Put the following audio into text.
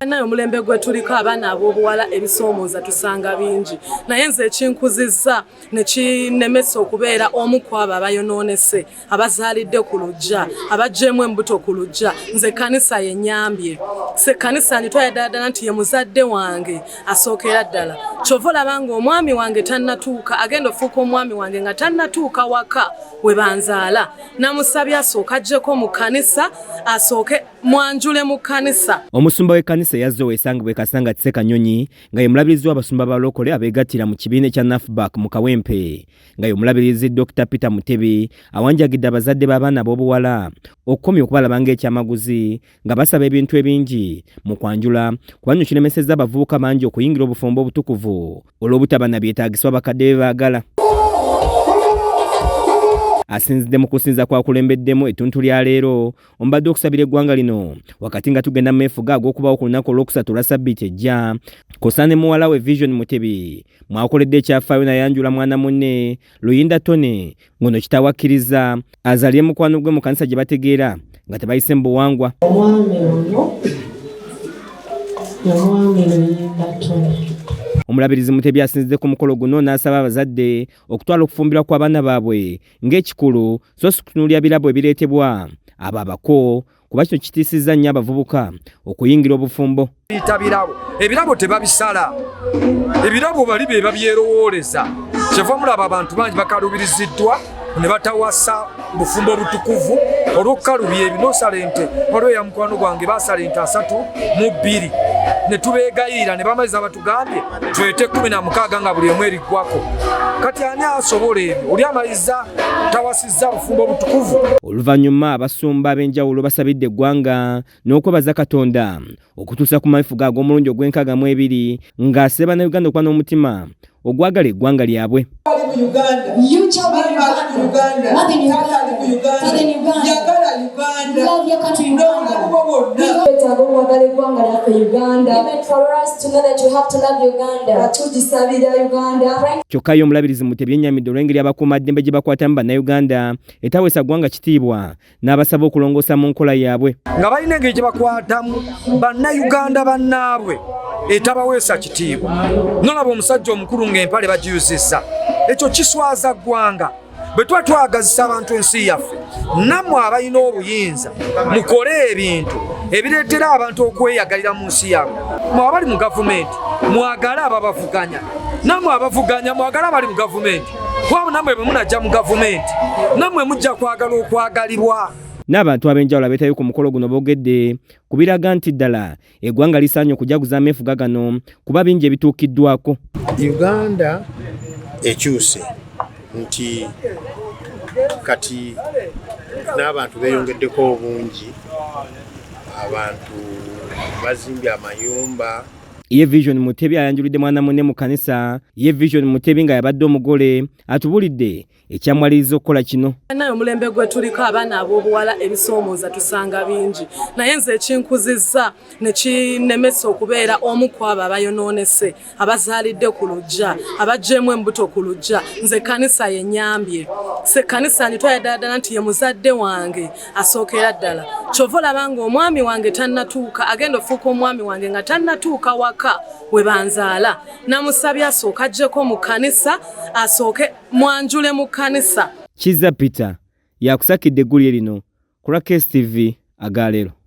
Nayo mulembe gwe tuliko abaana ab'obuwala ebisoomooza tusanga bingi. Naye nze ekinkuzizza ne kinemesa okubeera omu ku abo abayonoonese, abazaalidde ku luggya, abaggyeemu embuto ku luggya. Nze Kkanisa yennyambye. Kkanisa njitwala ddala nti ye muzadde wange asookera ddala. Kyova olaba ng'omwami wange tannatuuka, agenda ofuuka omwami wange nga tannatuuka waka we banzaala. Namusabye asooke aggyeko mu Kkanisa, asooke mwanjule mu Kkanisa. Omusumba w'Ekkanisa yazze weesangibwa Kasanga Kanyonyi nga ye mulabirizi w'abasumba balokole abeegattira mu kibiina kya NAFBAC mu Kawempe, nga ye mulabirizi Dr. Peter Mutebi awanjagidde abazadde b'abaana b'obuwala okukomya okubalaba ng'ekyamaguzi nga basaba ebintu ebingi mu kwanjula kubanga kinemesezza abavubuka bangi okuyingira obufumbo obutukuvu olw'obutaba na byetaagiswa bakadde be baagala. Asinzidde mu kusinza kwakulembeddemu ettuntu lya leero ombadde okusabira eggwanga lino wakati nga tugenda mu meefuga ag'okubawo ku lunaku olwokusatu lwa ssabbiiti ejja kosa ne muwala we Vision Mutebi mwakoledde ekyafaayo nayanjula mwana munne Luyinda Tone ngono kitawakkiriza azalye mukwano gwe mu Kkanisa gye bategeera nga tebayise mu buwangwa. Omwami ono y'omwami Luyinda Tone. Omulabirizi Mutebi asinzidde ku mukolo guno n'asaba abazadde okutwala okufumbirwa kw'abaana baabwe ng'ekikulu so si kutunuulya birabo ebireetebwa abo abako kuba kino kitiisizza nnyo abavubuka okuyingira obufumbo. Ebirabo tebabisala, ebirabo bali be babyerowooleza. Kyeva mulaba abantu bangi bakalubiriziddwa ne batawasa bufumbo obutukuvu olw'okukalubya ebyo n'osala ente olwo ya mukwano gwange baasala ente 32 ne tubeegayirira ne bamaliza batugambye twete 16 nga buli emu eriggwako. Kati ani asobola ebyo? Oli amaliza tawasizza bufumbo obutukuvu. Oluvannyuma abasumba ab'enjawulo basabidde eggwanga n'okwebaza Katonda okutuusa ku mafuga ag'omulundi ogw'enkaaga ng'asaba Uganda okuba n'omutima ogwagala eggwanga lyabwe. Kyokka ye omulabirizi Mutebi yennyamidde olw'engeri abakuumaddembe gye bakwatamu bannayuganda etaweesa ggwanga kitiibwa n'abasaba okulongoosa mu nkola yaabwe. Nga balina engeri gye bakwatamu bannayuganda bannaabwe etabaweesa kitiibwa. Nolaba omusajja omukulu ng'empale bagiyuzizza. Ekyo kiswaza ggwanga. Bwe tuba twagazisa abantu ensi yaffe, nammwe abalina obuyinza mukole ebintu ebireetera abantu okweyagalira mu nsi yaabwe. Mwe abali mu gavumenti mwagale ababavuganya, nammwe abavuganya mwagale abali mu gavumenti. Kuba nammwe bwe munajja mu gavumenti nammwe mujja kwagala okwagalibwa. N'abantu ab'enjawulo abeetayo ku mukolo guno boogedde ku biraga nti ddala eggwanga lisaanye okujaguza ameefuga gano kuba bingi ebituukiddwako. Uganda ekyuse nti kati n'abantu beeyongeddeko obungi, abantu bazimbye amayumba. Ye Vision Mutebi ayanjulidde mwana munne mu Kkanisa. Ye Vision Mutebi nga yabadde omugole atubulidde ekyamwaliriza okukola kino. Nayo mulembe gwe tuliko abaana ab'obuwala ebisoomooza tusanga bingi. Naye nze ekinkuzizza ne kinemesa okubeera omu ku abo abayonoonese, abazaalidde ku luggya, abaggyeemu embuto ku luggya. Nze Kkanisa yennyambye. Kkanisa njitwala ddala nti ye muzadde wange asookera ddala. Kyova olaba ng'omwami wange tannatuuka, agenda ofuuka omwami wange nga tannatuuka waka we banzaala. Namusabye asooke aggyeko mu Kkanisa, asooke mwanjule mu Kkanisa. Kizza Peter yakusakidde eggulire lino ku KSTV Agaleero.